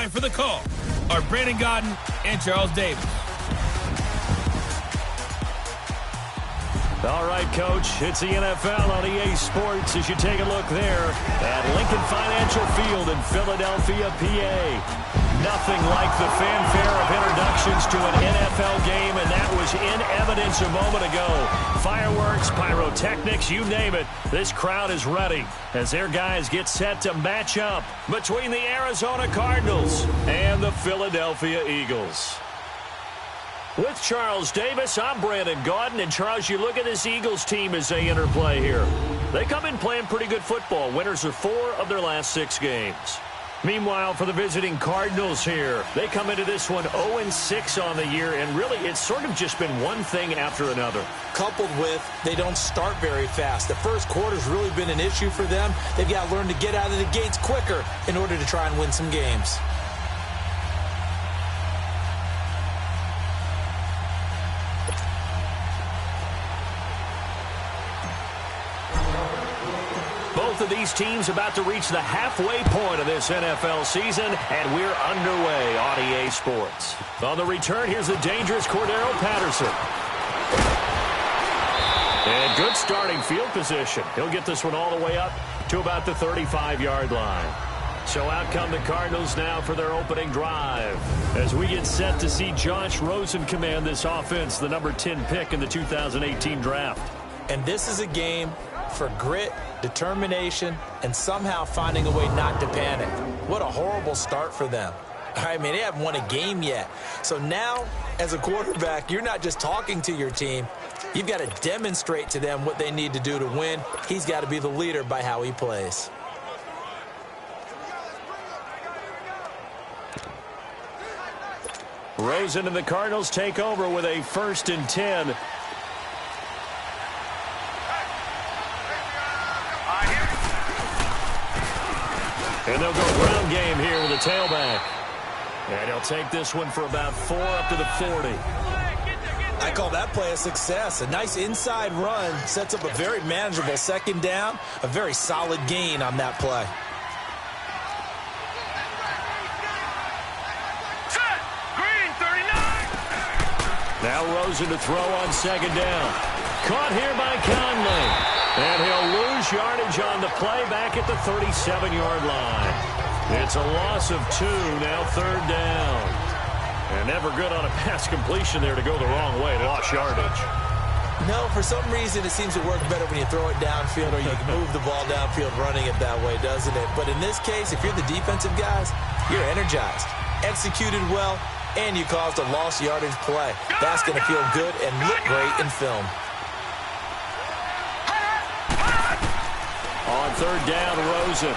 line for the call are Brandon Gaudin and Charles Davis. All right, Coach, it's the NFL on EA Sports as you take a look there at Lincoln Financial Field in Philadelphia, PA. Nothing like the fanfare of introductions to an NFL game, and that was in evidence a moment ago. Fireworks, pyrotechnics, you name it. This crowd is ready as their guys get set to match up between the Arizona Cardinals and the Philadelphia Eagles. With Charles Davis, I'm Brandon Gaudin. And, Charles, you look at this Eagles team as they interplay here. They come in playing pretty good football. Winners of 4 of their last 6 games. Meanwhile, for the visiting Cardinals here, they come into this one 0-6 on the year, and really it's sort of just been one thing after another. Coupled with they don't start very fast. The first quarter's really been an issue for them. They've got to learn to get out of the gates quicker in order to try and win some games. Both of these teams about to reach the halfway point of this NFL season, and we're underway on EA Sports. On the return, here's the dangerous Cordero Patterson. And good starting field position. He'll get this one all the way up to about the 35-yard line. So out come the Cardinals now for their opening drive as we get set to see Josh Rosen command this offense, the number 10 pick in the 2018 draft. And this is a game for grit, determination, and somehow finding a way not to panic. What a horrible start for them. I mean, they haven't won a game yet. So now, as a quarterback, you're not just talking to your team. You've got to demonstrate to them what they need to do to win. He's got to be the leader by how he plays. Rosen and the Cardinals take over with a 1st and 10. And they'll go ground game here with a tailback. And he'll take this one for about 4 up to the 40. I call that play a success. A nice inside run sets up a very manageable 2nd down. A very solid gain on that play. Set! Green, 39! Now Rosen to throw on 2nd down. Caught here by Conley. And he'll lose yardage on the play back at the 37-yard line. It's a loss of 2, now 3rd down. And never good on a pass completion there to go the wrong way. Lost yardage. No, for some reason it seems to work better when you throw it downfield or you can move the ball downfield running it that way, doesn't it? But in this case, if you're the defensive guys, you're energized, executed well, and you caused a lost yardage play. That's going to feel good and look great in film. On 3rd down, Rosen.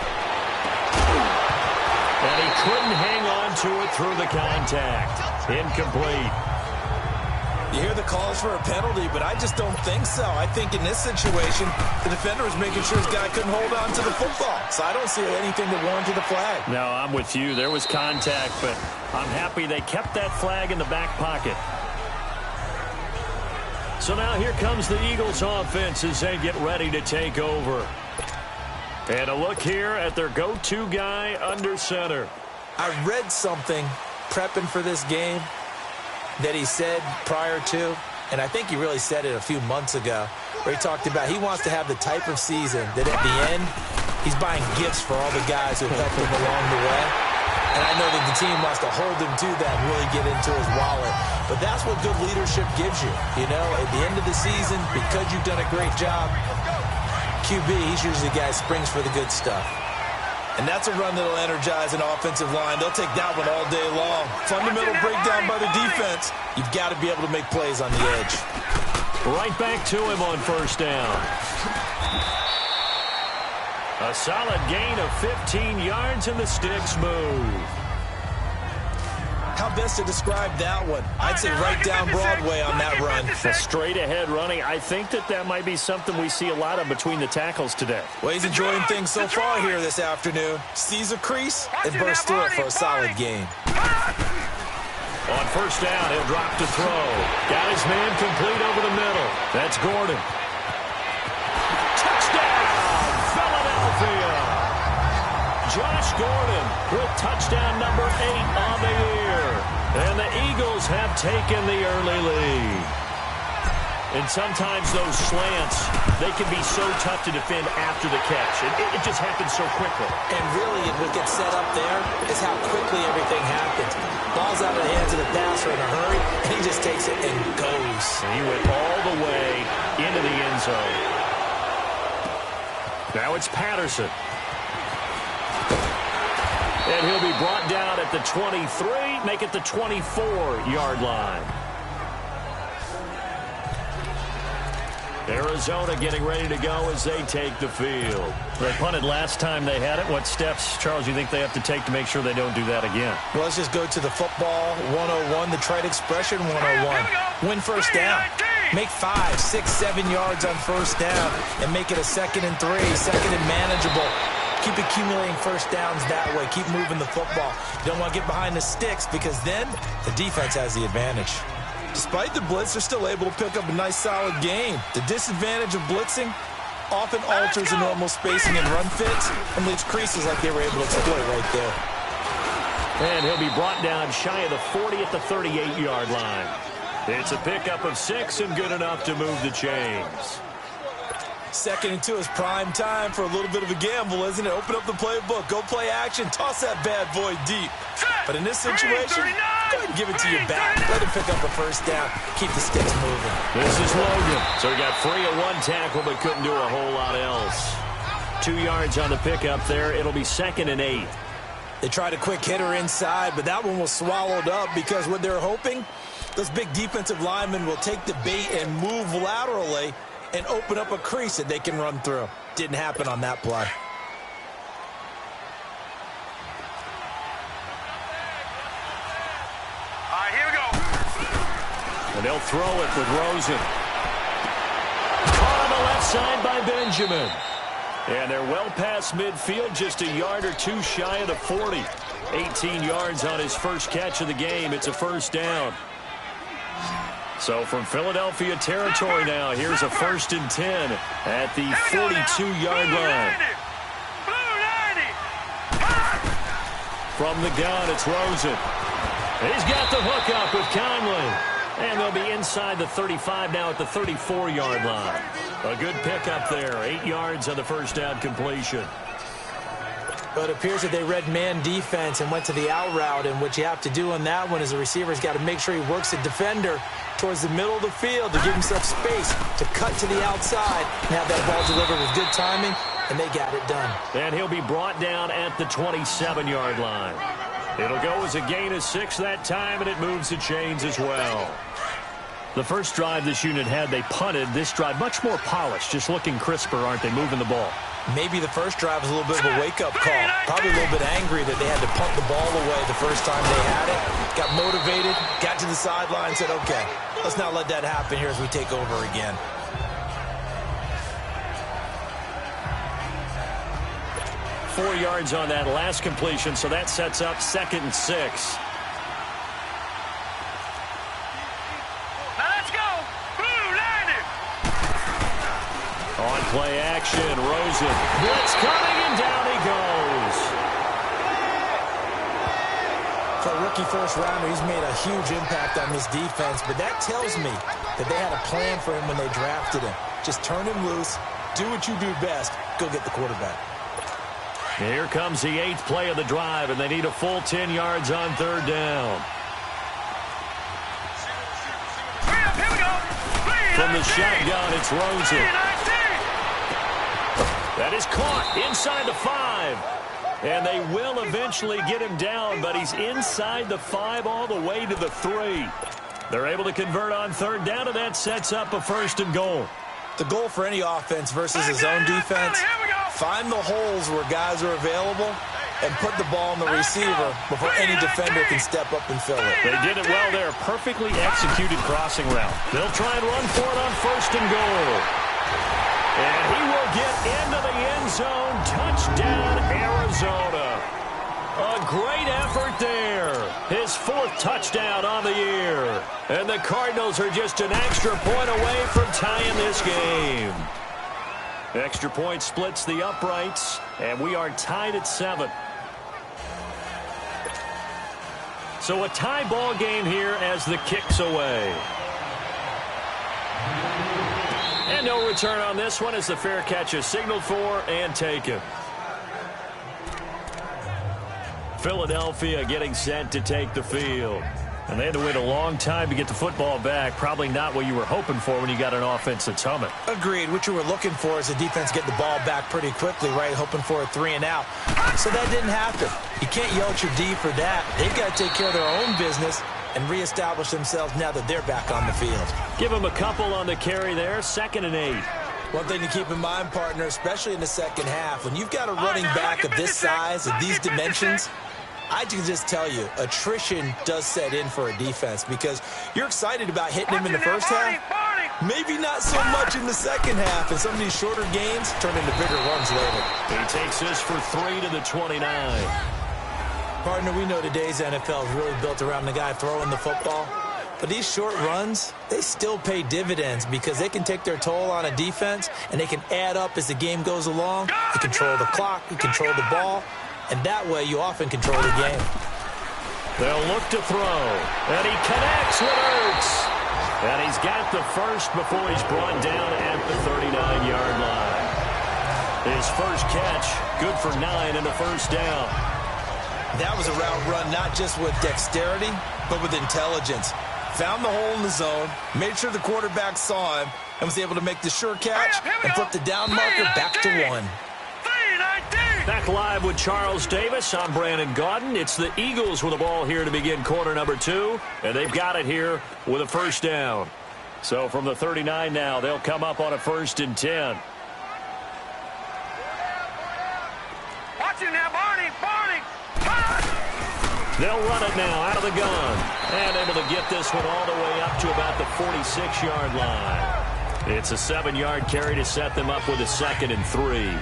And he couldn't hang on to it through the contact. Incomplete. You hear the calls for a penalty, but I just don't think so. I think in this situation, the defender was making sure his guy couldn't hold on to the football. So I don't see anything that warranted the flag. No, I'm with you. There was contact, but I'm happy they kept that flag in the back pocket. So now here comes the Eagles offense as they get ready to take over. And a look here at their go-to guy under center. I read something prepping for this game that he said prior to, and I think he really said it a few months ago, where he talked about he wants to have the type of season that at the end, he's buying gifts for all the guys who helped him along the way. And I know that the team wants to hold him to that and really get into his wallet. But that's what good leadership gives you. You know, at the end of the season, because you've done a great job, QB, he's usually the guy who springs for the good stuff. And that's a run that'll energize an offensive line. They'll take that one all day long. Fundamental breakdown by the defense. You've got to be able to make plays on the edge. Right back to him on 1st down. A solid gain of 15 yards, and the sticks move. How best to describe that one? I'd say right down Broadway on that run. The straight-ahead running. I think that might be something we see a lot of between the tackles today. Well, he's enjoying things so far here this afternoon. Sees a crease and bursts through it for a solid gain. On 1st down, he'll drop to throw. Got his man complete over the middle. That's Gordon. Touchdown, Philadelphia. Josh Gordon with touchdown number 8 on the year. And the Eagles have taken the early lead. And sometimes those slants, they can be so tough to defend after the catch. It just happens so quickly. And really, what gets set up there is how quickly everything happens. Ball's out of the hands of the passer in a hurry, and he just takes it and goes. And he went all the way into the end zone. Now it's Patterson. And he'll be brought down at the 23, make it the 24-yard line. Arizona getting ready to go as they take the field. They punted last time they had it. What steps, Charles, you think they have to take to make sure they don't do that again? Well, let's just go to the football 101, the trade expression 101. Win first down. Make 5, 6, 7 yards on first down and make it a 2nd and 3, 2nd and manageable. Keep accumulating first downs that way. Keep moving the football. You don't want to get behind the sticks because then the defense has the advantage. Despite the blitz, they're still able to pick up a nice, solid game. The disadvantage of blitzing often alters the normal spacing and run fits and leaves creases like they were able to exploit right there. And he'll be brought down shy of the 40 at the 38-yard line. It's a pickup of 6 and good enough to move the chains. 2nd and 2 is prime time for a little bit of a gamble, isn't it? Open up the playbook, go play action, toss that bad boy deep. But in this situation, go ahead and give it to your back. Let him pick up a first down. Keep the sticks moving. This is Logan. So he got free of 1 tackle but couldn't do a whole lot else. 2 yards on the pickup there. It'll be 2nd and 8. They tried a quick hitter inside, but that one was swallowed up because what they're hoping, those big defensive linemen will take the bait and move laterally and open up a crease that they can run through. Didn't happen on that play. All right, here we go. And they'll throw it with Rosen. Caught on the left side by Benjamin. And they're well past midfield, just a yard or 2 shy of the 40. 18 yards on his first catch of the game. It's a first down. So from Philadelphia territory now, here's a 1st and 10 at the 42-yard line. From the gun, it's Rosen. He's got the hook up with Conley. And they'll be inside the 35 now at the 34-yard line. A good pickup there. 8 yards on the first down completion. But it appears that they read man defense and went to the out route, and what you have to do on that one is the receiver's got to make sure he works the defender towards the middle of the field to give himself space to cut to the outside and have that ball delivered with good timing, and they got it done. And he'll be brought down at the 27-yard line. It'll go as a gain of 6 that time, and it moves the chains as well. The first drive this unit had, they punted. This drive, much more polished, just looking crisper, aren't they, moving the ball? Maybe the first drive was a little bit of a wake-up call. Probably a little bit angry that they had to punt the ball away the first time they had it. Got motivated, got to the sideline, said, okay, let's not let that happen here as we take over again. Four yards on that last completion, so that sets up 2nd and 6. On play action, Rosen. Blitz coming, and down he goes. For a rookie first-rounder, he's made a huge impact on this defense, but that tells me that they had a plan for him when they drafted him. Just turn him loose, do what you do best, go get the quarterback. Here comes the 8th play of the drive, and they need a full 10 yards on 3rd down. From the shotgun, it's Rosen. That is caught inside the 5. And they will eventually get him down, but he's inside the 5 all the way to the 3. They're able to convert on 3rd down, and that sets up a 1st and goal. The goal for any offense versus his own defense, find the holes where guys are available and put the ball on the receiver before any defender can step up and fill it. They did it well there. Perfectly executed crossing route. They'll try and run for it on 1st and goal. And he will get into the end zone. Touchdown, Arizona. A great effort there. His 4th touchdown on the year. And the Cardinals are just an extra point away from tying this game. Extra point splits the uprights, and we are tied at 7. So a tie ball game here as the kick's away. And no return on this one as the fair catch is signaled for and taken. Philadelphia getting set to take the field. And they had to wait a long time to get the football back. Probably not what you were hoping for when you got an offense that's humming. Agreed. What you were looking for is the defense getting the ball back pretty quickly, right? Hoping for a 3 and out. So that didn't happen. You can't yell at your D for that. They've got to take care of their own business and reestablish themselves now that they're back on the field. Give them a couple on the carry there. 2nd and 8. One thing to keep in mind, partner, especially in the second half, when you've got a running back of this size and these dimensions, I can just tell you, attrition does set in for a defense because you're excited about hitting him in the first half. Maybe not so much in the second half, and some of these shorter gains turn into bigger runs later. He takes this for 3 to the 29. Partner, we know today's NFL is really built around the guy throwing the football. But these short runs, they still pay dividends because they can take their toll on a defense, and they can add up as the game goes along. You control the clock, you control the ball. And that way, you often control the game. They'll look to throw. And he connects with Ertz. And he's got the first before he's brought down at the 39-yard line. His first catch, good for 9 and a first down. That was a route run not just with dexterity, but with intelligence. Found the hole in the zone, made sure the quarterback saw him, and was able to make the sure catch and flip the down marker back to 1. Back live with Charles Davis. I'm Brandon Gaudin. It's the Eagles with the ball here to begin quarter number 2. And they've got it here with a first down. So from the 39 now, they'll come up on a 1st and 10. Watch it now, Barney. They'll run it now out of the gun. And able to get this one all the way up to about the 46-yard line. It's a 7-yard carry to set them up with a 2nd and 3.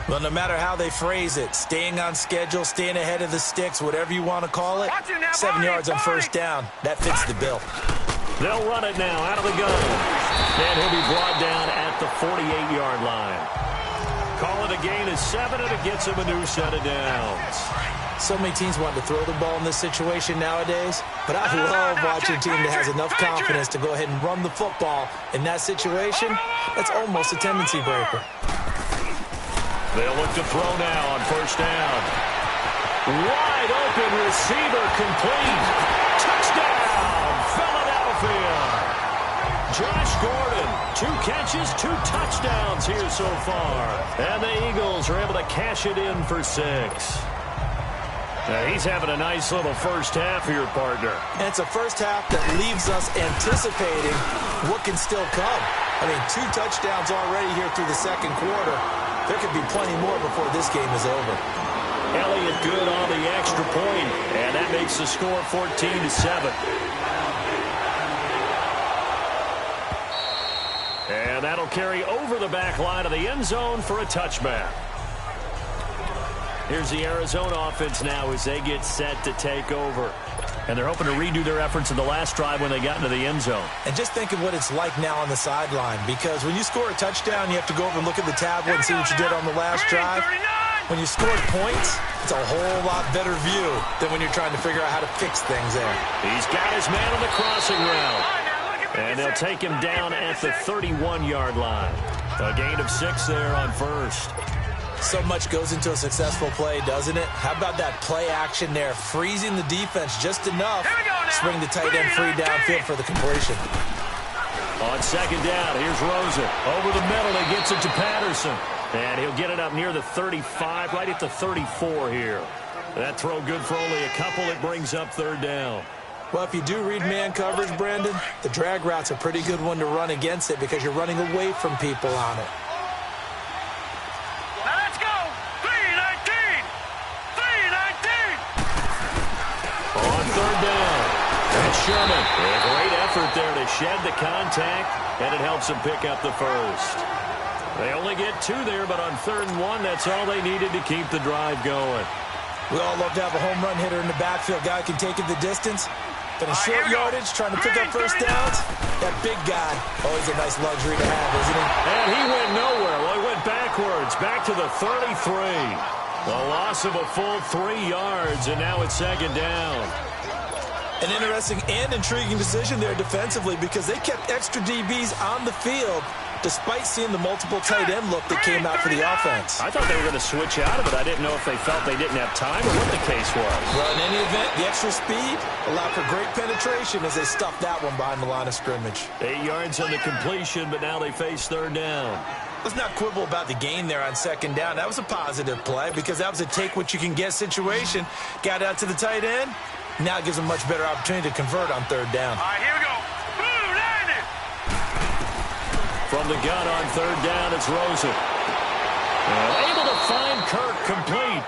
Well, no matter how they phrase it, staying on schedule, staying ahead of the sticks, whatever you want to call it, 7 yards on first down, that fits the bill. They'll run it now out of the gun. And he'll be brought down at the 48-yard line. Call it a gain of 7, and it gets him a new set of downs. So many teams want to throw the ball in this situation nowadays, but I love watching a team that has enough confidence to go ahead and run the football. In that situation, that's almost a tendency breaker. They'll look to throw now on first down. Wide open receiver complete. Touchdown, Philadelphia. Josh Gordon, 2 catches, 2 touchdowns here so far. And the Eagles are able to cash it in for 6. Now he's having a nice little first half here, partner. And it's a first half that leaves us anticipating what can still come. I mean, 2 touchdowns already here through the second quarter. There could be plenty more before this game is over. Elliott good on the extra point, and that makes the score 14-7. And that'll carry over the back line of the end zone for a touchback. Here's the Arizona offense now as they get set to take over. And they're hoping to redo their efforts in the last drive when they got into the end zone. And just think of what it's like now on the sideline, because when you score a touchdown, you have to go over and look at the tablet and see what you did on the last drive. When you score points, it's a whole lot better view than when you're trying to figure out how to fix things there. He's got his man on the crossing route. And they'll take him down at the 31-yard line. A gain of 6 there on first. So much goes into a successful play, doesn't it? How about that play action there, freezing the defense just enough to bring the tight end free downfield for the completion. On second down, here's Rosen. Over the middle, he gets it to Patterson. And he'll get it up near the 35, right at the 34 here. That throw good for only a couple. It brings up third down. Well, if you do read man coverage, Brandon, the drag route's a pretty good one to run against it because you're running away from people on it. Now let's go. 3-19. 3-19. On third down. That's Sherman. A great effort there to shed the contact, and it helps him pick up the first. They only get 2 there, but on 3rd and 1, that's all they needed to keep the drive going. We all love to have a home run hitter in the backfield. Guy can take it the distance. But in short yardage, trying to pick up first downs, that big guy, always a nice luxury to have, isn't he? And he went nowhere. Well, he went backwards, back to the 33. A loss of a full 3 yards, and now it's second down. An interesting and intriguing decision there defensively because they kept extra DBs on the field despite seeing the multiple tight end look that came out for the offense. I thought they were going to switch out of it. I didn't know if they felt they didn't have time or what the case was. Well, in any event, the extra speed allowed for great penetration as they stuffed that one behind the line of scrimmage. 8 yards on the completion, but now they face third down. Let's not quibble about the gain there on second down. That was a positive play because that was a take-what-you-can-get situation. Got out to the tight end. Now it gives them a much better opportunity to convert on third down. All right, here we go. Boom, landed. From the gun on third down, it's Rosen. And able to find Kirk complete.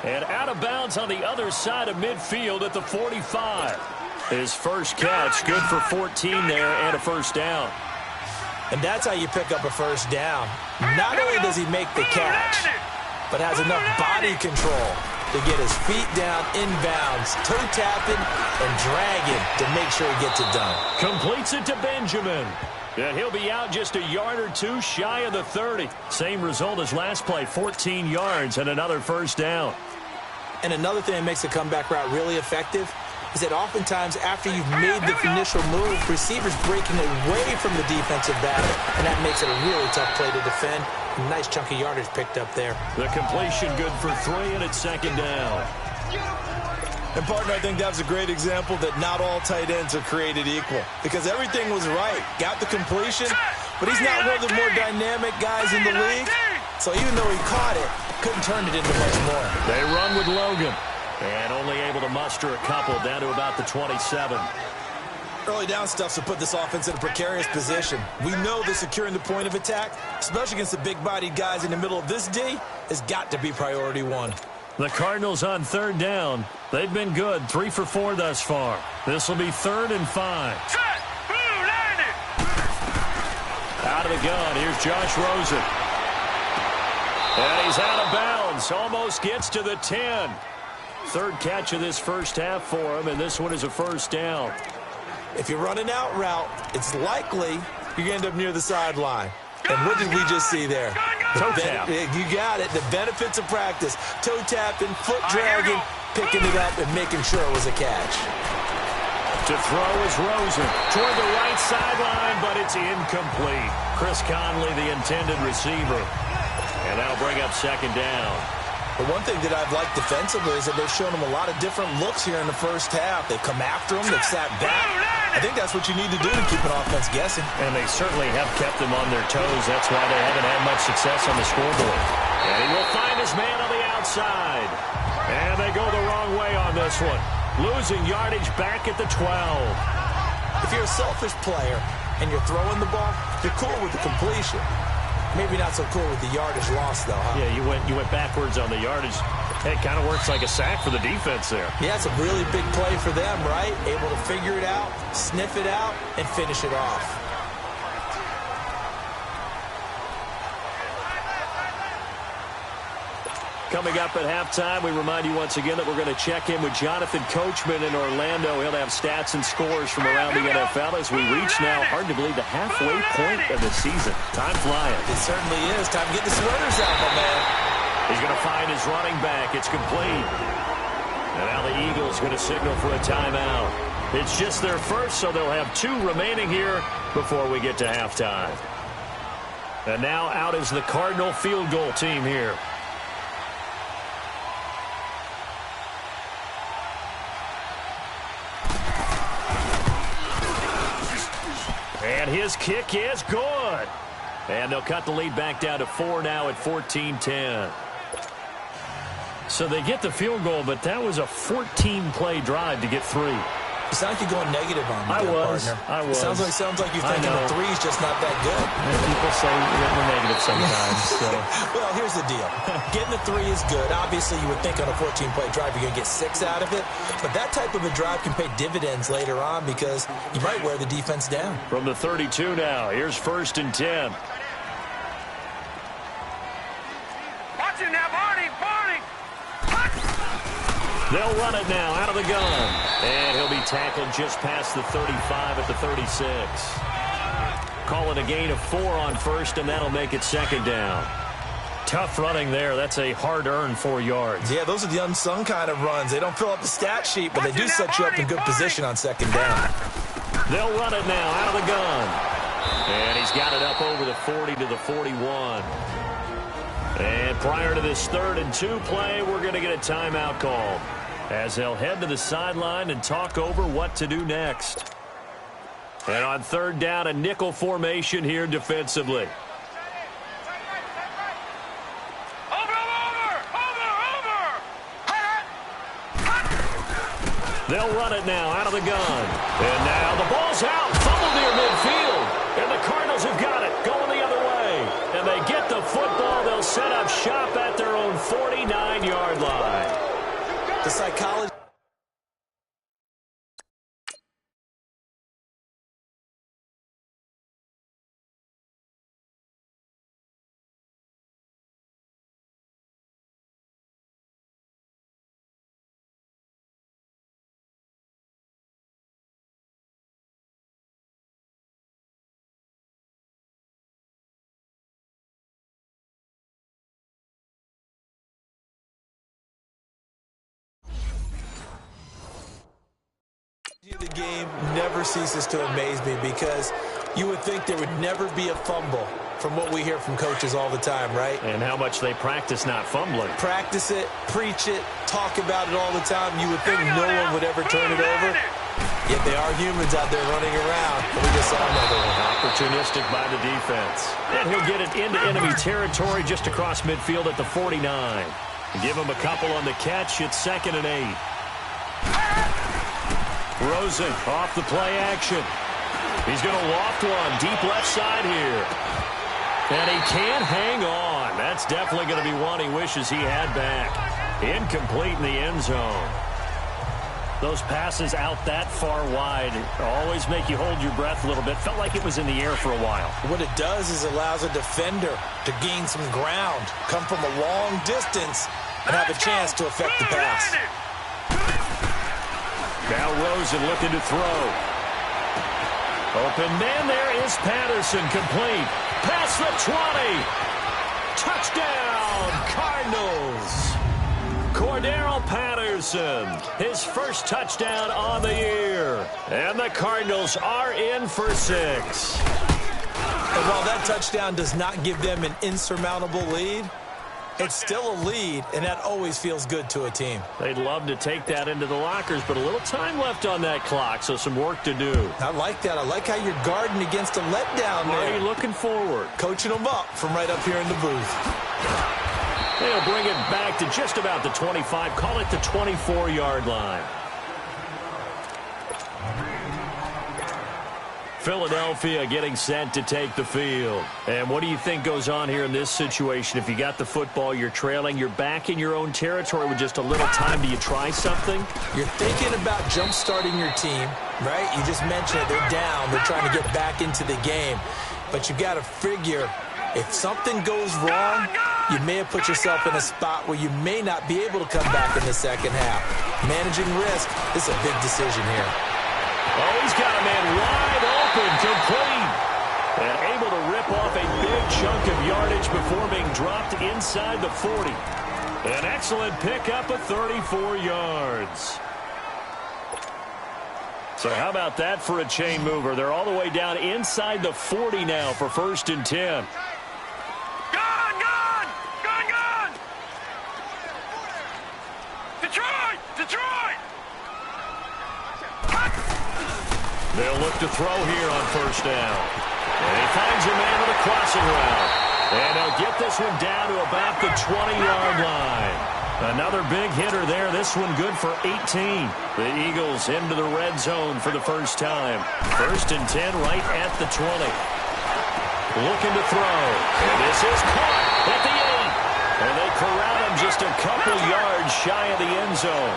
And out of bounds on the other side of midfield at the 45. His first catch, good for 14 there and a first down. And that's how you pick up a first down. Not only does he make the catch, but has enough body control to get his feet down inbounds, toe tapping and dragging to make sure he gets it done. Completes it to Benjamin. And he'll be out just a yard or two shy of the 30. Same result as last play, 14 yards and another first down. And another thing that makes the comeback route really effective is that oftentimes after you've made the initial move, receivers breaking away from the defensive back, and that makes it a really tough play to defend. A nice chunk of yardage picked up there. The completion good for 3, and it's second down. And, partner, I think that was a great example that not all tight ends are created equal because everything was right. Got the completion, but he's not one of the more dynamic guys in the league. So even though he caught it, couldn't turn it into much more. They run with Logan. And only able to muster a couple down to about the 27. Early down stuff to put this offense in a precarious position. We know that securing the point of attack, especially against the big-bodied guys in the middle of this D, has got to be priority one. The Cardinals on third down. They've been good, 3 for 4 thus far. This will be 3rd and 5. Set. Boom, landed. Out of the gun, here's Josh Rosen. And he's out of bounds, almost gets to the 10. Third catch of this first half for him, and this one is a first down. If you're running out route, it's likely you're going to end up near the sideline. And what did we just see there? Toe tap. You got it. The benefits of practice. Toe tapping, foot dragging, picking it up, and making sure it was a catch. To throw is Rosen. Toward the right sideline, but it's incomplete. Chris Conley, the intended receiver. And that'll bring up second down. The one thing that I've liked defensively is that they've shown him a lot of different looks here in the first half. They've come after him. They've sat back. I think that's what you need to do to keep an offense guessing. And they certainly have kept them on their toes. That's why they haven't had much success on the scoreboard. And he will find his man on the outside. And they go the wrong way on this one. Losing yardage back at the 12. If you're a selfish player and you're throwing the ball, you're cool with the completion. Maybe not so cool with the yardage loss, though, huh? Yeah, you went backwards on the yardage. Hey, it kind of works like a sack for the defense there. Yeah, it's a really big play for them, right? Able to figure it out, sniff it out, and finish it off. Coming up at halftime, we remind you once again that we're going to check in with Jonathan Coachman in Orlando. He'll have stats and scores from around the NFL as we reach now, hard to believe, the halfway point of the season. Time flying. It certainly is. Time to get the sweaters out, my man. He's going to find his running back. It's complete. And now the Eagles going to signal for a timeout. It's just their first, so they'll have 2 remaining here before we get to halftime. And now out is the Cardinal field goal team here. And his kick is good. And they'll cut the lead back down to 4 now at 14-10. So they get the field goal, but that was a 14-play drive to get 3. You sound like you're going negative on me, partner. I was. Sounds like you're thinking the 3's just not that good. And people say we're negative sometimes. So. Well, here's the deal. Getting the 3 is good. Obviously, you would think on a 14-play drive you're going to get 6 out of it. But that type of a drive can pay dividends later on because you might wear the defense down. From the 32 now, here's 1st and 10. Watch him now, Barney. They'll run it now out of the gun. And he'll be tackled just past the 35 at the 36. Calling a gain of 4 on 1st, and that'll make it 2nd down. Tough running there. That's a hard-earned 4 yards. Yeah, those are the unsung kind of runs. They don't fill up the stat sheet, but they do set you up in good position on second down. They'll run it now out of the gun. And he's got it up over the 40 to the 41. And prior to this 3rd and 2 play, we're going to get a timeout call as they'll head to the sideline and talk over what to do next. And on 3rd down, a nickel formation here defensively. They'll run it now out of the gun. And now the ball's out. Fumble near midfield. And the Cardinals have got it going the other way. And they get the football. They'll set up shop at their own 49-yard line. The psychology. The game never ceases to amaze me because you would think there would never be a fumble from what we hear from coaches all the time, right? And how much they practice not fumbling. Practice it, preach it, talk about it all the time. You would think no one would ever turn it over. Yet they are humans out there running around. And we just saw another one. Opportunistic by the defense. And he'll get it into enemy territory just across midfield at the 49. Give him a couple on the catch. It's 2nd and 8. Rosen off the play action. He's going to loft one deep left side here. And he can't hang on. That's definitely going to be one he wishes he had back. Incomplete in the end zone. Those passes out that far wide always make you hold your breath a little bit. Felt like it was in the air for a while. What it does is allows a defender to gain some ground, come from a long distance, and have a chance to affect the pass. Now Rosen looking to throw. Open man there is Patterson, complete. Past the 20. Touchdown, Cardinals. Cordero Patterson, his first touchdown on the year. And the Cardinals are in for 6. And while that touchdown does not give them an insurmountable lead, it's still a lead, and that always feels good to a team. They'd love to take that into the lockers, but a little time left on that clock, so some work to do. I like that. I like how you're guarding against a letdown there. Already looking forward. Coaching them up from right up here in the booth. They'll bring it back to just about the 25. Call it the 24-yard line. Philadelphia getting set to take the field. And what do you think goes on here in this situation? If you got the football, you're trailing, you're back in your own territory with just a little time. Do you try something? You're thinking about jump-starting your team, right? You just mentioned it. They're down. They're trying to get back into the game. But you got to figure if something goes wrong, you may have put yourself in a spot where you may not be able to come back in the second half. Managing risk is a big decision here. Oh, he's got a man wide open, complete. And able to rip off a big chunk of yardage before being dropped inside the 40. An excellent pickup of 34 yards. So how about that for a chain mover? They're all the way down inside the 40 now for 1st and 10. They'll look to throw here on 1st down. And he finds a man with a crossing route. And they'll get this one down to about the 20-yard line. Another big hitter there. This one good for 18. The Eagles into the red zone for the first time. 1st and 10 right at the 20. Looking to throw. And this is caught at the 8. And they corral him just a couple yards shy of the end zone.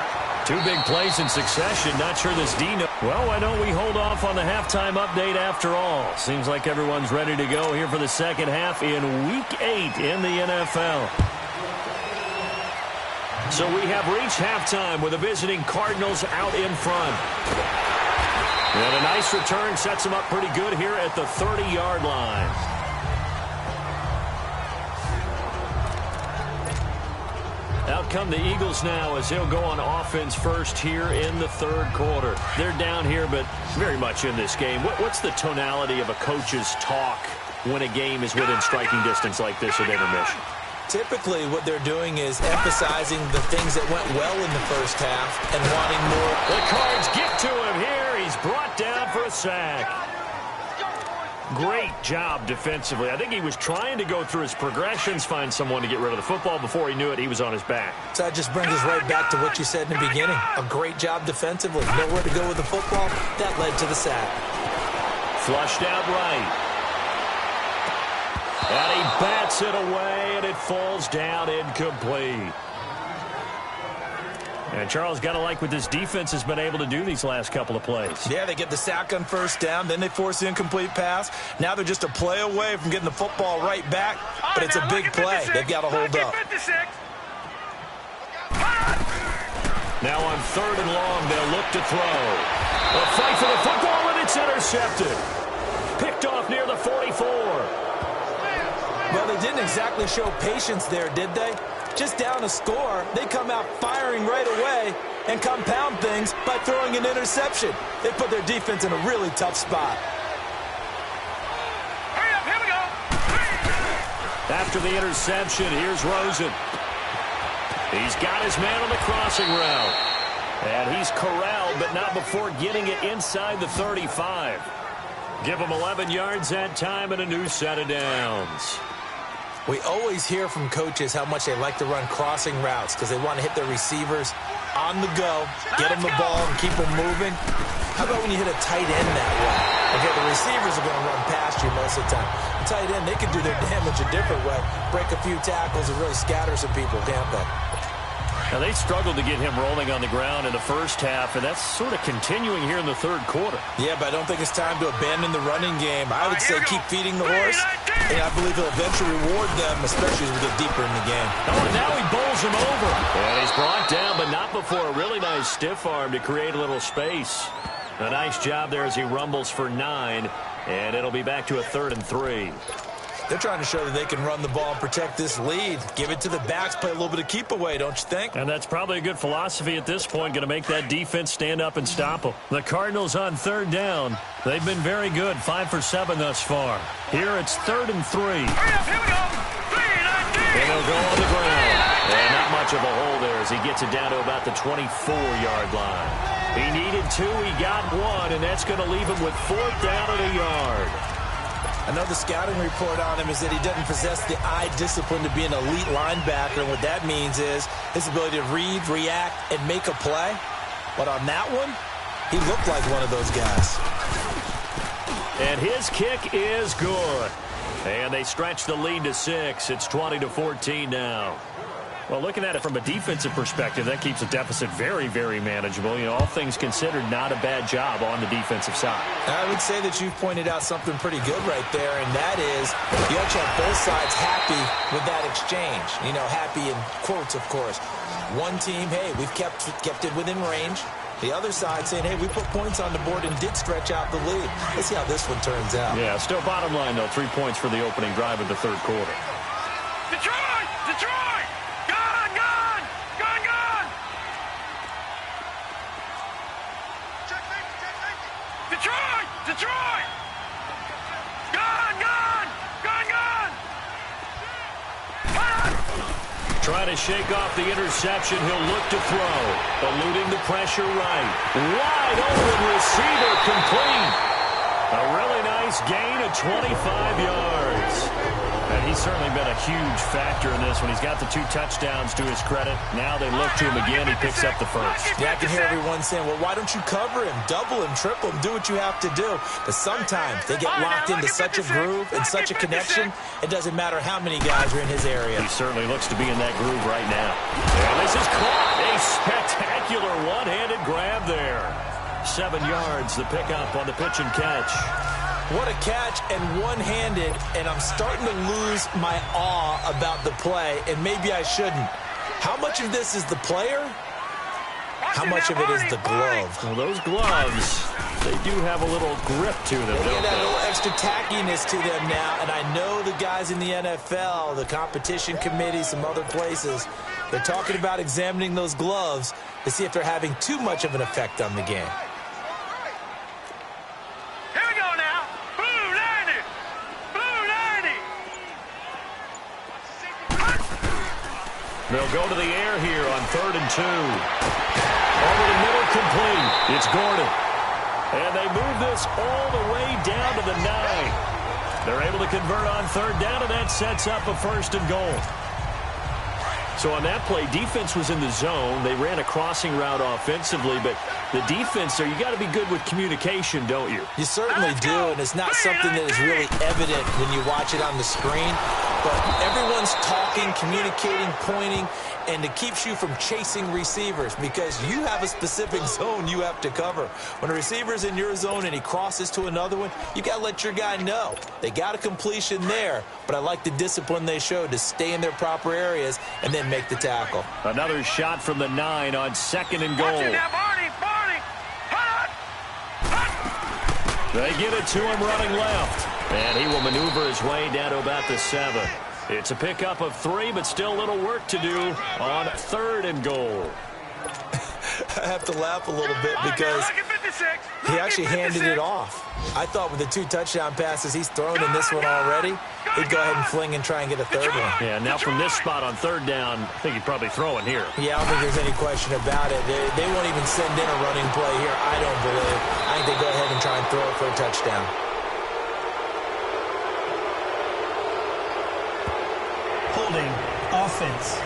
2 big plays in succession. Not sure this Dino. Well, why don't we hold off on the halftime update after all? Seems like everyone's ready to go here for the second half in Week 8 in the NFL. So we have reached halftime with the visiting Cardinals out in front. And a nice return sets them up pretty good here at the 30-yard line. come the Eagles now as they'll go on offense first here in the third quarter. They're down here, but very much in this game. What's the tonality of a coach's talk when a game is within striking distance like this at intermission? Typically, what they're doing is emphasizing the things that went well in the first half and wanting more. The Cards get to him here. He's brought down for a sack. Great job defensively. I think he was trying to go through his progressions, find someone to get rid of the football. Before he knew it, he was on his back. So that just brings us right back to what you said in the beginning. A great job defensively. Nowhere to go with the football. That led to the sack. Flushed out right. And he bats it away, and it falls down incomplete. And Charles, got to like what this defense has been able to do these last couple of plays. Yeah, they get the sack on first down, then they force the incomplete pass. Now they're just a play away from getting the football right back, but it's a big play. They've got to hold up. Now on 3rd and long, they'll look to throw. A fight for the football, and it's intercepted. Picked off near the 44. Well, they didn't exactly show patience there, did they? Just down a score, they come out firing right away and compound things by throwing an interception. They put their defense in a really tough spot. Hurry up, here we go. After the interception, here's Rosen. He's got his man on the crossing route. And he's corralled, but not before getting it inside the 35. Give him 11 yards that time and a new set of downs. We always hear from coaches how much they like to run crossing routes because they want to hit their receivers on the go, get them the ball, and keep them moving. How about when you hit a tight end that way? Okay, the receivers are going to run past you most of the time. The tight end, they can do their damage a different way, break a few tackles and really scatter some people, can't they? Now, they struggled to get him rolling on the ground in the first half, and that's sort of continuing here in the third quarter. Yeah, but I don't think it's time to abandon the running game. I would say keep feeding the horse, and I believe he'll eventually reward them, especially as we get deeper in the game. Oh, and now he bowls him over. And he's brought down, but not before a really nice stiff arm to create a little space. A nice job there as he rumbles for 9, and it'll be back to a 3rd and 3. They're trying to show that they can run the ball and protect this lead. Give it to the backs, play a little bit of keep away, don't you think? And that's probably a good philosophy at this point, going to make that defense stand up and stop them. The Cardinals on 3rd down. They've been very good, 5 for 7 thus far. Here it's 3rd and 3. Hurry up, here we go. 3-19. And he'll go on the ground. And not much of a hole there as he gets it down to about the 24-yard line. He needed 2, he got 1, and that's going to leave him with 4th down and a yard. I know the scouting report on him is that he doesn't possess the eye discipline to be an elite linebacker, and what that means is his ability to read, react, and make a play. But on that one, he looked like one of those guys. And his kick is good. And they stretch the lead to 6. It's 20-14 now. Well, looking at it from a defensive perspective, that keeps the deficit very, very manageable. You know, all things considered, not a bad job on the defensive side. I would say that you've pointed out something pretty good right there, and that is you actually have both sides happy with that exchange. You know, happy in quotes, of course. One team, hey, we've kept it within range. The other side saying, hey, we put points on the board and did stretch out the lead. Let's see how this one turns out. Yeah, still bottom line, though, 3 points for the opening drive of the third quarter. Detroit! Detroit! Gone! Gone! Gone! Gone! Detroit! Detroit! Gone! Gone! Gone! Gone! Trying to shake off the interception. He'll look to throw. Eluding the pressure right. Wide open receiver complete. A really nice gain of 25 yards. And he's certainly been a huge factor in this one. He's got the 2 touchdowns to his credit. Now they look to him again. He picks up the first. Yeah, I can hear everyone saying, well, why don't you cover him, double him, triple him, do what you have to do. But sometimes they get locked into such a groove and such a connection, it doesn't matter how many guys are in his area. He certainly looks to be in that groove right now. And this is caught. A spectacular one-handed grab there. 7 yards, the pickup on the pitch and catch. What a catch, and one-handed, and I'm starting to lose my awe about the play, and maybe I shouldn't. How much of this is the player, how much of it is the glove? Well, those gloves, they do have a little grip to them, don't That they? little extra tackiness to them now, and I know the guys in the NFL, the competition committee, some other places, they're talking about examining those gloves to see if they're having too much of an effect on the game. Here we go now. Blue 90. Blue 90. They'll go to the air here on 3rd and 2. Over the middle, complete. It's Gordon. And they move this all the way down to the 9. They're able to convert on 3rd down, and that sets up a 1st and goal. So on that play, defense was in the zone. They ran a crossing route offensively, but the defense there, you got to be good with communication, don't you? You certainly do, and it's not something that is really evident when you watch it on the screen. But everyone's talking, communicating, pointing, and it keeps you from chasing receivers because you have a specific zone you have to cover. When a receiver's in your zone and he crosses to another one, you got to let your guy know. They got a completion there, but I like the discipline they showed to stay in their proper areas and then make the tackle. Another shot from the 9 on 2nd and goal. Watch it now, Barney. Barney. Hut. They get it to him running left. And he will maneuver his way down to about the 7. It's a pickup of 3, but still a little work to do on 3rd and goal. I have to laugh a little bit because he actually handed it off. I thought with the 2 touchdown passes he's thrown in this one already, he'd go ahead and fling and try and get a 3rd one. Yeah, now from this spot on 3rd down, I think he'd probably throw in here. Yeah, I don't think there's any question about it. They won't even send in a running play here, I don't believe. I think they go ahead and try and throw it for a touchdown. Holding offense.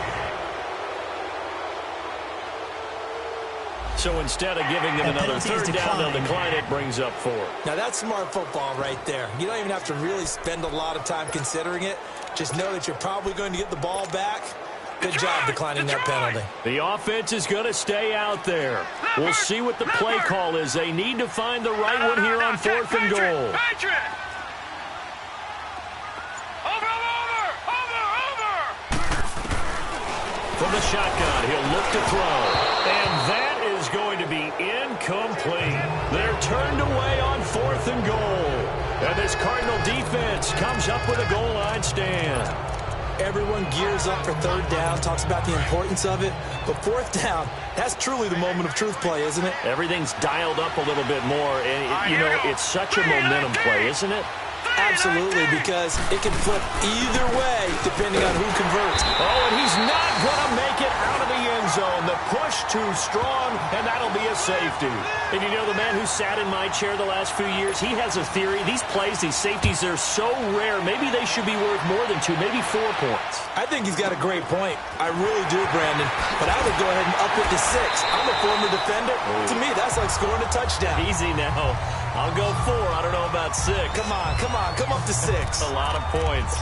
So instead of giving them another 3rd down, they'll decline it, brings up 4. Now that's smart football right there. You don't even have to really spend a lot of time considering it. Just know that you're probably going to get the ball back. Good job declining that penalty. The offense is going to stay out there. We'll see what the play call is. They need to find the right one here on 4th and goal. From the shotgun, he'll look to throw. And that is going to be incomplete. They're turned away on 4th and goal. And this Cardinal defense comes up with a goal line stand. Everyone gears up for 3rd down, talks about the importance of it. But 4th down, that's truly the moment of truth play, isn't it? Everything's dialed up a little bit more. And, you know, it's such a momentum play, isn't it? Absolutely, because it can flip either way depending on who converts. Oh, and he's not going to make it out of the end zone. The push too strong, and that'll be a safety. And you know, the man who sat in my chair the last few years, he has a theory. These plays, these safeties, they're so rare. Maybe they should be worth more than 2, maybe 4 points. I think he's got a great point. I really do, Brandon. But I would go ahead and up it to 6. I'm a former defender. To me, that's like scoring a touchdown. Easy now. I'll go 4. I don't know about 6. Come on. Come up to 6. A lot of points.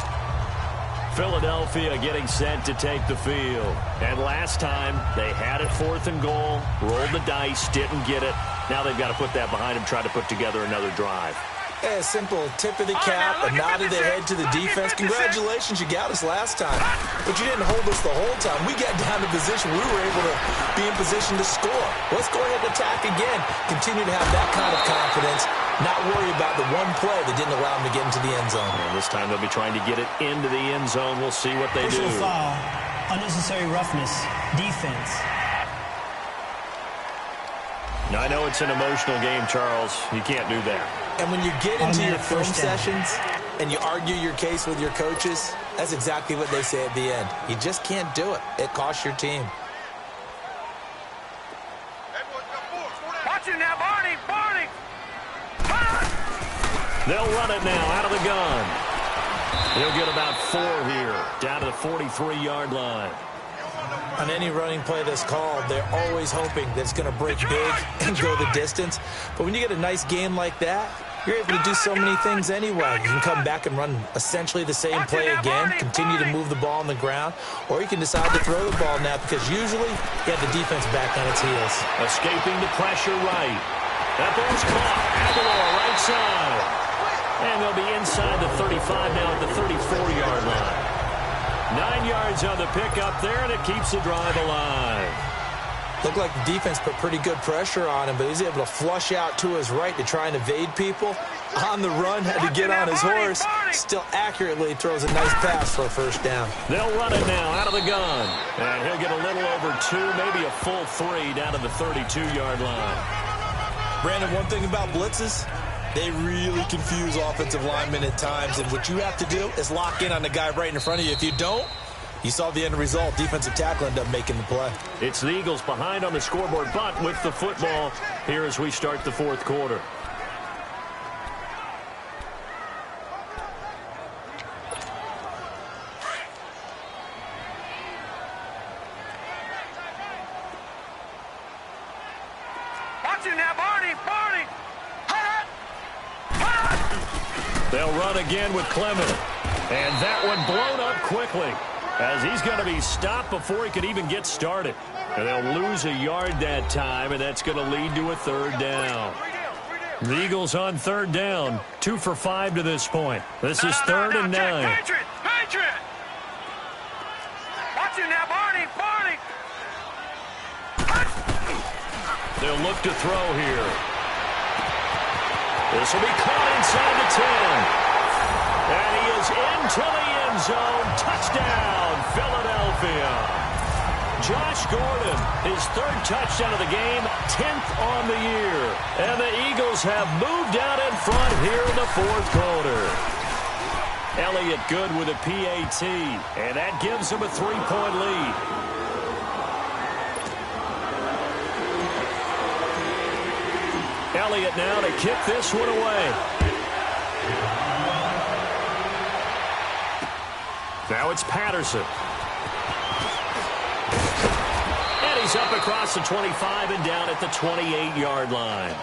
Philadelphia getting set to take the field. And last time, they had it 4th and goal, rolled the dice, didn't get it. Now they've got to put that behind them, try to put together another drive. A simple tip of the cap, a nod of the head to the defense. Congratulations, you got us last time. But you didn't hold us the whole time. We got down to position. We were able to be in position to score. Let's go ahead and attack again. Continue to have that kind of confidence. Not worry about the one play that didn't allow them to get into the end zone. And this time they'll be trying to get it into the end zone. We'll see what they do. Personal foul, unnecessary roughness, defense. Now, I know it's an emotional game, Charles. You can't do that. And when you get into your film sessions and you argue your case with your coaches, that's exactly what they say at the end. You just can't do it. It costs your team. Watch it now, Barney. Barney. They'll run it now out of the gun. He'll get about 4 here, down to the 43-yard line. On any running play that's called, they're always hoping that it's going to break big and go the distance. But when you get a nice game like that, you're able to do so many things anyway. You can come back and run essentially the same play again, continue to move the ball on the ground, or you can decide to throw the ball now because usually you have the defense back on its heels. Escaping the pressure right. That ball's caught. Aguilar right side. And they'll be inside the 35 now at the 34-yard line. 9 yards on the pickup there, and it keeps the drive alive. Looked like the defense put pretty good pressure on him, but he was able to flush out to his right to try and evade people. On the run, had to get on his horse. Still accurately throws a nice pass for a first down. They'll run it now out of the gun. And he'll get a little over 2, maybe a full 3 down to the 32-yard line. Brandon, one thing about blitzes, they really confuse offensive linemen at times. And what you have to do is lock in on the guy right in front of you. If you don't, you saw the end result. Defensive tackle ended up making the play. It's the Eagles behind on the scoreboard, but with the football here as we start the fourth quarter. Watch him now, Barney. They'll run again with Clement. And that one blown up quickly, as he's going to be stopped before he could even get started. And they'll lose a yard that time, and that's going to lead to a third down. The Eagles on third down, 2 for 5 to this point. This is 3rd and 9. Patriot! Watch him now, Barney. They'll look to throw here. This will be caught inside the 10. And he is into the end zone. Touchdown, Philadelphia. Josh Gordon, his 3rd touchdown of the game, 10th on the year. And the Eagles have moved out in front here in the fourth quarter. Elliott good with a PAT, and that gives him a 3-point lead. Elliott now to kick this one away. Now it's Patterson. And he's up across the 25 and down at the 28-yard line.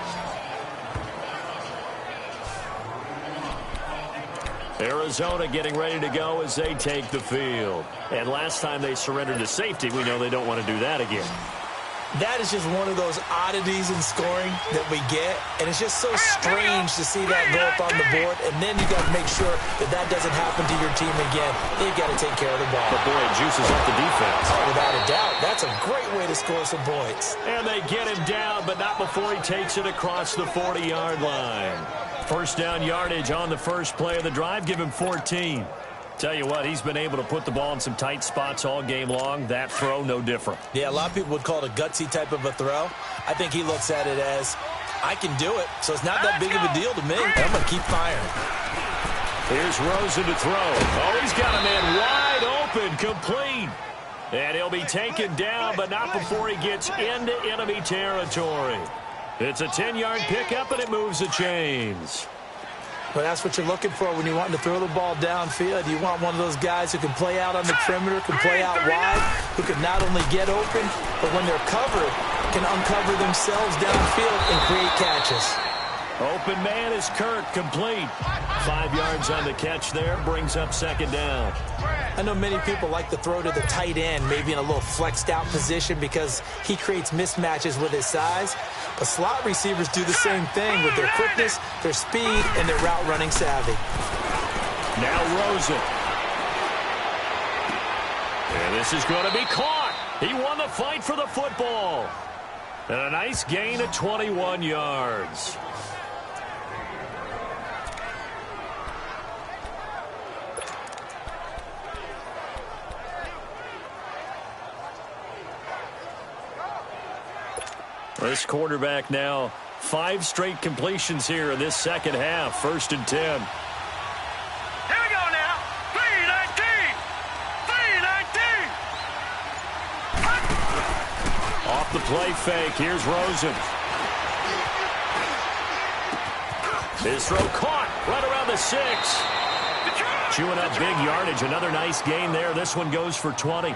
Arizona getting ready to go as they take the field. And last time they surrendered to safety, we know they don't want to do that again. That is just one of those oddities in scoring that we get, and it's just so strange to see that go up on the board, and then you got to make sure that doesn't happen to your team again. They've got to take care of the ball. But boy, it juices up the defense. Oh, without a doubt. That's a great way to score some points. And they get him down, but not before he takes it across the 40-yard line. First down yardage on the first play of the drive. Give him 14. Tell you what, he's been able to put the ball in some tight spots all game long. That throw, no different. Yeah, a lot of people would call it a gutsy type of a throw. I think he looks at it as, I can do it, so it's not that big of a deal to me. I'm going to keep firing. Here's Rosen to throw. Oh, he's got a man wide open, complete. And he'll be taken down, but not before he gets into enemy territory. It's a 10-yard pickup, and it moves the chains. But that's what you're looking for when you want to throw the ball downfield. You want one of those guys who can play out on the perimeter, can play out wide, who can not only get open, but when they're covered, can uncover themselves downfield and create catches. Open man is Kirk, complete. 5 yards on the catch there, brings up second down. I know many people like to throw to the tight end, maybe in a little flexed out position because he creates mismatches with his size. But slot receivers do the same thing with their quickness, their speed, and their route running savvy. Now Rosen. And this is going to be caught. He won the fight for the football. And a nice gain of 21 yards. This quarterback now 5 straight completions here in this second half. 1st and 10. Here we go now. 3-19. Off the play fake. Here's Rosen. His throw caught right around the 6. Chewing up big yardage. Another nice gain there. This one goes for 20.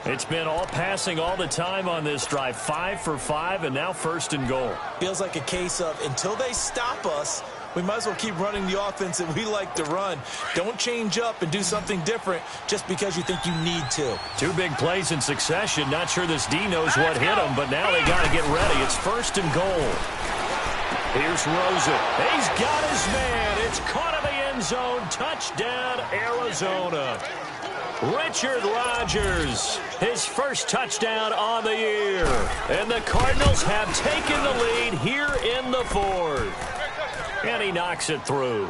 It's been all passing all the time on this drive. 5 for 5, and now 1st and goal. Feels like a case of until they stop us, we might as well keep running the offense that we like to run. Don't change up and do something different just because you think you need to. 2 big plays in succession. Not sure this D knows what hit him, but now they got to get ready. It's 1st and goal. Here's Rosen. He's got his man. It's caught in the end zone. Touchdown, Arizona. Richard Rodgers, his first touchdown on the year. And the Cardinals have taken the lead here in the fourth. And he knocks it through.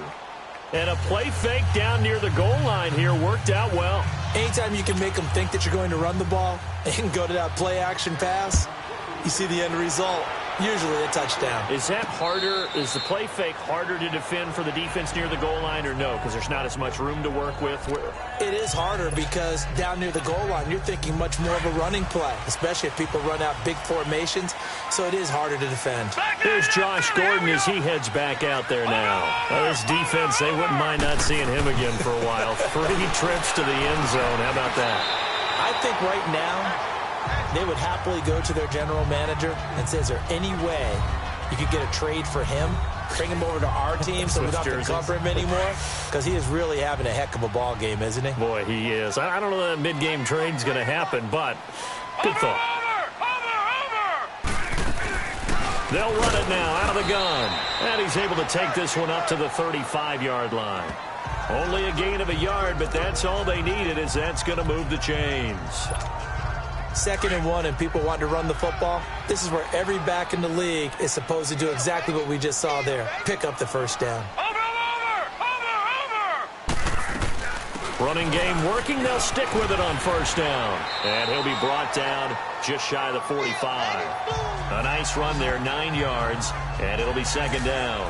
And a play fake down near the goal line here worked out well. Anytime you can make them think that you're going to run the ball and go to that play-action pass, you see the end result. Usually a touchdown. Is that harder? Is the play fake harder to defend for the defense near the goal line or no? Because there's not as much room to work with? It is harder because down near the goal line, you're thinking much more of a running play, especially if people run out big formations. So it is harder to defend. Here's Josh Gordon as he heads back out there now. This defense, they wouldn't mind not seeing him again for a while. 3 trips to the end zone. How about that? I think right now, they would happily go to their general manager and say, is there any way you could get a trade for him? Bring him over to our team so we don't have to cover him anymore? Because he is really having a heck of a ball game, isn't he? Boy, he is. I don't know that mid-game trade's going to happen, but good thought. They'll run it now out of the gun. And he's able to take this one up to the 35-yard line. Only a gain of a yard, but that's all they needed, as that's going to move the chains. 2nd and 1 and people want to run the football. This is where every back in the league is supposed to do exactly what we just saw there. Pick up the first down. Running game working. They'll stick with it on first down. And he'll be brought down just shy of the 45. A nice run there, 9 yards, and it'll be 2nd down.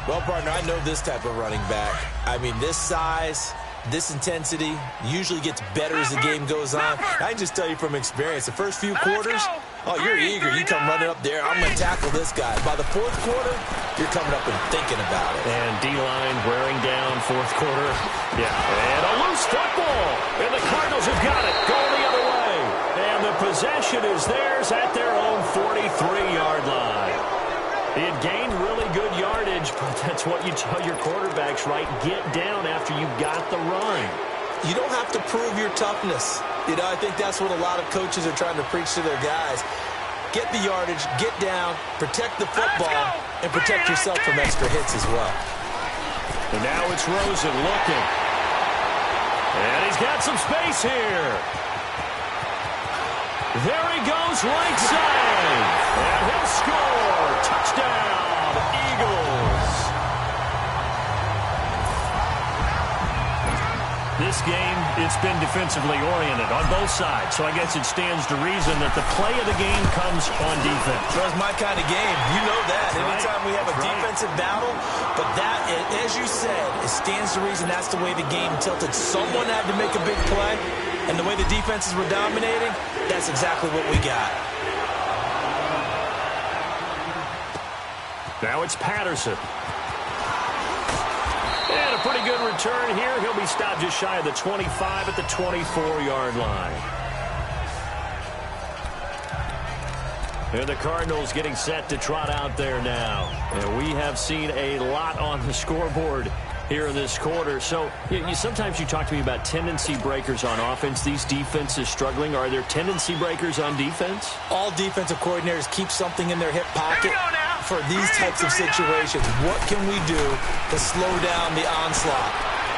Well, partner, I know this type of running back. I mean, this size, this intensity usually gets better as the game goes on. I can just tell you from experience, the first few quarters, oh, you're eager. You come running up there. I'm going to tackle this guy. By the 4th quarter, you're coming up and thinking about it. And D-line wearing down 4th quarter. Yeah, and a loose football. And the Cardinals have got it. Going the other way. And the possession is theirs at their own 43-yard line. He had gained really good yardage, but that's what you tell your quarterbacks, right? Get down after you got the run. You don't have to prove your toughness. You know, I think that's what a lot of coaches are trying to preach to their guys. Get the yardage, get down, protect the football, and protect yourself from extra hits as well. And now it's Rosen looking. And he's got some space here. There he goes, right side. And he'll score. Touchdown, Eagles. This game, it's been defensively oriented on both sides, so I guess it stands to reason that the play of the game comes on defense. So it's my kind of game. You know that. Anytime we have a defensive battle, but that, as you said, it stands to reason that's the way the game tilted. Someone had to make a big play, and the way the defenses were dominating, that's exactly what we got. Now it's Patterson. And a pretty good return here. He'll be stopped just shy of the 25 at the 24-yard line. And the Cardinals getting set to trot out there now. And we have seen a lot on the scoreboard here in this quarter. So sometimes you talk to me about tendency breakers on offense. These defenses struggling. Are there tendency breakers on defense? All defensive coordinators keep something in their hip pocket for these types of situations. What can we do to slow down the onslaught?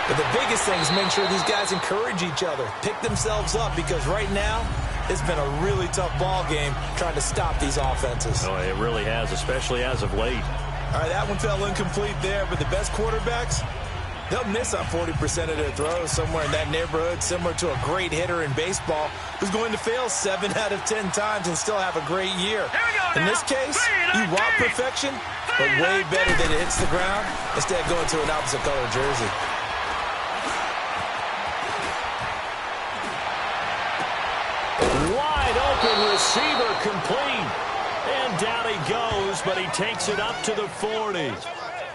But the biggest thing is make sure these guys encourage each other, pick themselves up, because right now it's been a really tough ball game trying to stop these offenses. Oh, it really has, especially as of late. All right, that one fell incomplete there, but the best quarterbacks, they'll miss on 40% of their throws, somewhere in that neighborhood, similar to a great hitter in baseball who's going to fail 7 out of 10 times and still have a great year. In this case, you want perfection, but way better that it hits the ground instead of going to an opposite color jersey. Wide open receiver complete. And down he goes, but he takes it up to the 40.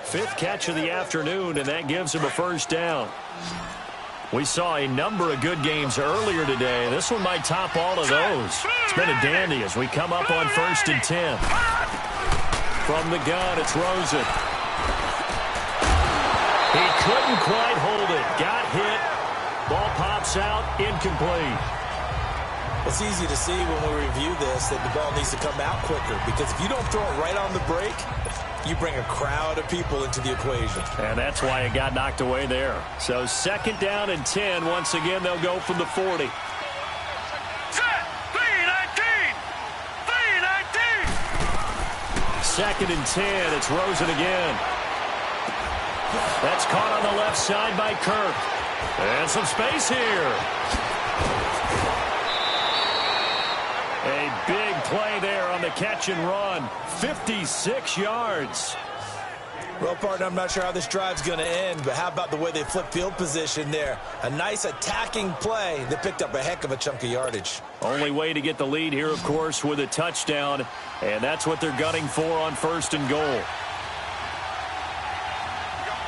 5th catch of the afternoon, and that gives him a first down. We saw a number of good games earlier today. This one might top all of those. It's been a dandy as we come up on 1st and 10. From the gun, it's Rosen. He couldn't quite hold it. Got hit. Ball pops out, incomplete. It's easy to see when we review this that the ball needs to come out quicker, because if you don't throw it right on the break, you bring a crowd of people into the equation. And that's why it got knocked away there. So 2nd down and 10. Once again, they'll go from the 40. Set. 3-19. 2nd and 10. It's Rosen again. That's caught on the left side by Kirk. And some space here. A big play there on the catch and run. 56 yards. Well, partner, I'm not sure how this drive's going to end, but how about the way they flip field position there? A nice attacking play that picked up a heck of a chunk of yardage. Only way to get the lead here, of course, with a touchdown. And that's what they're gunning for on 1st and goal.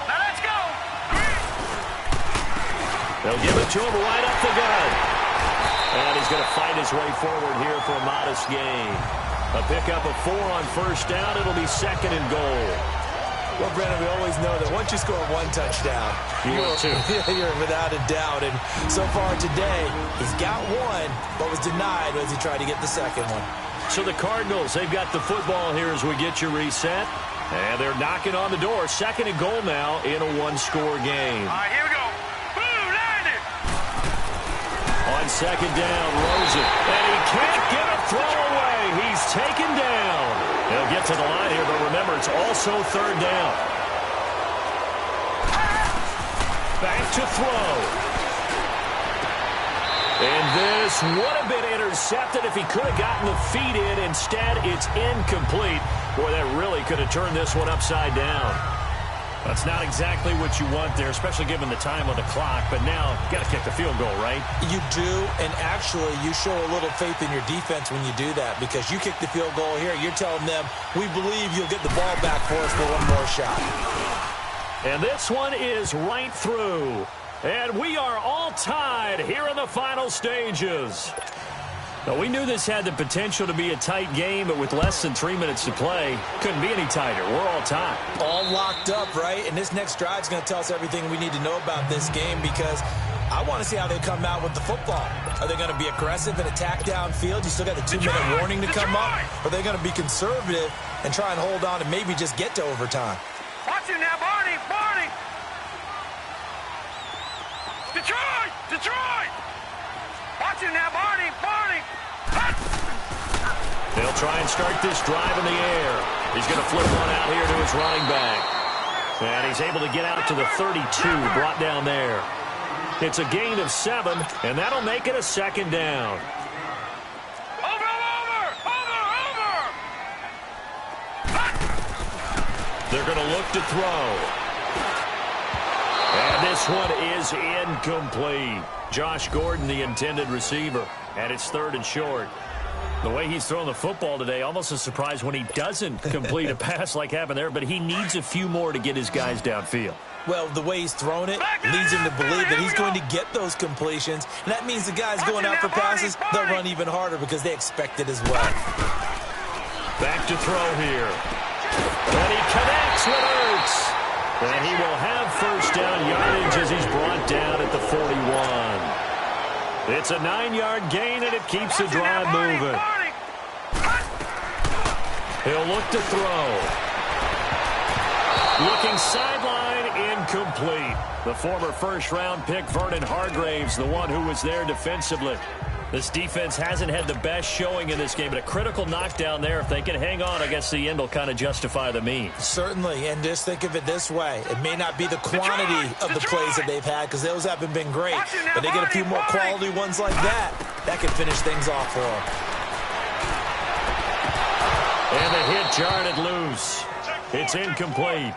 Now let's go. They'll give it to him right up the gut. And he's going to fight his way forward here for a modest gain. A pickup of 4 on 1st down. It'll be 2nd and goal. Well, Brandon, we always know that once you score 1 touchdown, you're without a doubt. And so far today, he's got 1, but was denied as he tried to get the 2nd one. So the Cardinals, they've got the football here as we get you reset. And they're knocking on the door. 2nd and goal now in a 1-score game. All right, here we go. Boom, landed. On 2nd down, Rosen. And he can't get a throw away. He's taken down. They'll get to the line here, but remember, it's also 3rd down. Back to throw. And this would have been intercepted if he could have gotten the feet in. Instead, it's incomplete. Boy, that really could have turned this one upside down. That's not exactly what you want there, especially given the time on the clock. But now, you got to kick the field goal, right? You do, and actually, you show a little faith in your defense when you do that, because you kick the field goal here. You're telling them, we believe you'll get the ball back for us for one more shot. And this one is right through. And we are all tied here in the final stages. Now, we knew this had the potential to be a tight game, but with less than 3 minutes to play, couldn't be any tighter. We're all tied. All locked up, right? And this next drive is going to tell us everything we need to know about this game, because I want to see how they come out with the football. Are they going to be aggressive and attack downfield? You still got the 2-minute warning to come up. Or are they going to be conservative and try and hold on and maybe just get to overtime? Watch it now, Barney. Barney. Detroit. Detroit. Watch it now, Barney. Barney. They'll try and start this drive in the air. He's going to flip one out here to his running back. And he's able to get out to the 32, brought down there. It's a gain of 7, and that'll make it a 2nd down. Over. They're going to look to throw. And this one is incomplete. Josh Gordon, the intended receiver. And it's 3rd and short. The way he's thrown the football today, almost a surprise when he doesn't complete a pass like happened there, but he needs a few more to get his guys downfield. Well, the way he's thrown it leads him to believe that he's going to get those completions. And that means the guys going out for passes, they'll run even harder because they expect it as well. Back to throw here. And he connects with Ertz. And he will have 1st down yardage as he's brought down at the 41. It's a 9-yard gain, and it keeps the drive moving. He'll look to throw. Looking sideline, incomplete. The former first-round pick, Vernon Hargraves, the one who was there defensively. This defense hasn't had the best showing in this game, but a critical knockdown there. If they can hang on, I guess the end will kind of justify the means. Certainly, and just think of it this way. It may not be the quantity of the plays that they've had, because those haven't been great, but they get a few more quality ones like that. That can finish things off for them. And the hit jarred it loose. It's incomplete.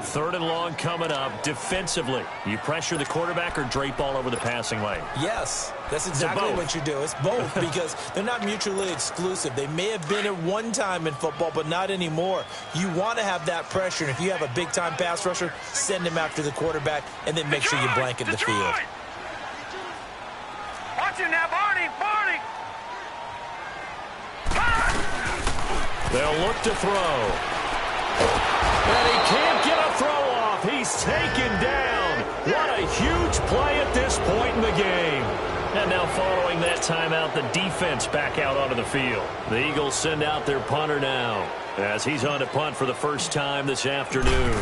3rd and long coming up. Defensively, you pressure the quarterback or drape all over the passing lane? Yes, that's exactly what you do. It's both, because they're not mutually exclusive. They may have been at one time in football, but not anymore. You want to have that pressure, and if you have a big-time pass rusher, send him after the quarterback, and then make sure you blanket the field. Watch it now, Barney. Barney. They'll look to throw. And he can't get a throw off. He's taken down. What a huge play at this point in the game. And now following that timeout, the defense back out onto the field. The Eagles send out their punter now as he's on to punt for the first time this afternoon.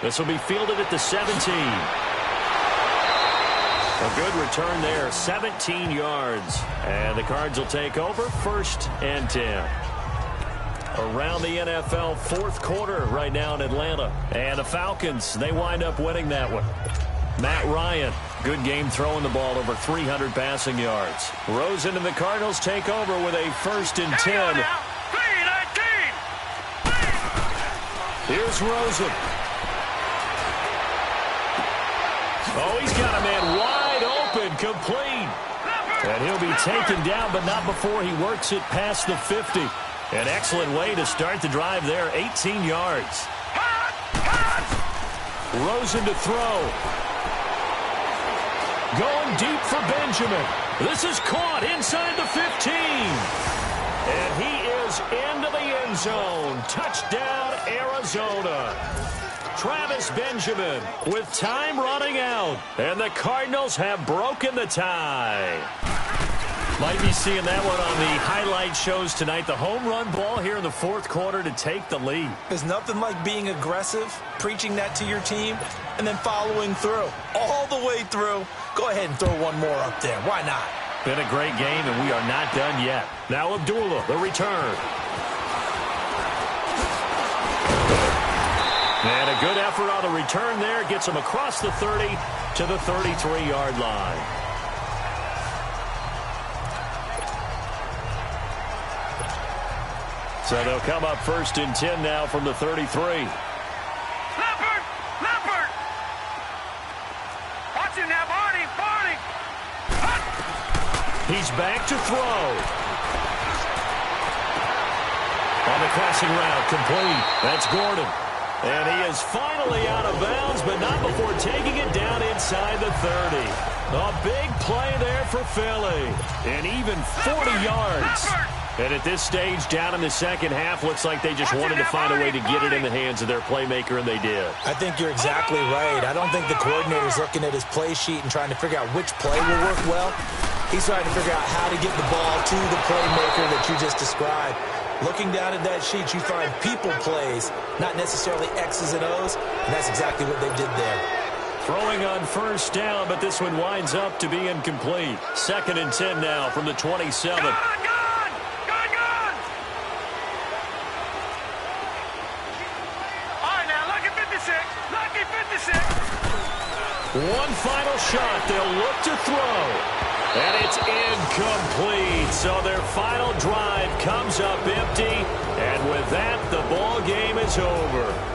This will be fielded at the 17. A good return there, 17 yards. And the Cards will take over, 1st and 10. Around the NFL, 4th quarter right now in Atlanta. And the Falcons, they wind up winning that one. Matt Ryan, good game throwing the ball, over 300 passing yards. Rosen and the Cardinals take over with a 1st and 10. Here's Rosen. Oh, he's got a man wide open, complete. And he'll be taken down, but not before he works it past the 50. An excellent way to start the drive there, 18 yards. Rosen to throw. Going deep for Benjamin. This is caught inside the 15. And he is into the end zone. Touchdown, Arizona. Travis Benjamin with time running out. And the Cardinals have broken the tie. Might be seeing that one on the highlight shows tonight. The home run ball here in the 4th quarter to take the lead. There's nothing like being aggressive, preaching that to your team, and then following through. All the way through. Go ahead and throw one more up there. Why not? Been a great game, and we are not done yet. Now Abdullah, the return. And a good effort on the return there. Gets him across the 30 to the 33-yard line. So they'll come up 1st and 10 now from the 33. Leopard! Watch him now, Barney! He's back to throw. On the crossing route, complete. That's Gordon. And he is finally out of bounds, but not before taking it down inside the 30. A big play there for Philly. And even 40 yards. And at this stage, down in the second half, looks like they just wanted to find a way to get it in the hands of their playmaker, and they did. I think you're exactly right. I don't think the coordinator's looking at his play sheet and trying to figure out which play will work well. He's trying to figure out how to get the ball to the playmaker that you just described. Looking down at that sheet, you find people plays, not necessarily X's and O's, and that's exactly what they did there. Throwing on 1st down, but this one winds up to be incomplete. 2nd and 10 now from the 27. One final shot. They'll look to throw. And it's incomplete. So their final drive comes up empty. And with that, the ball game is over.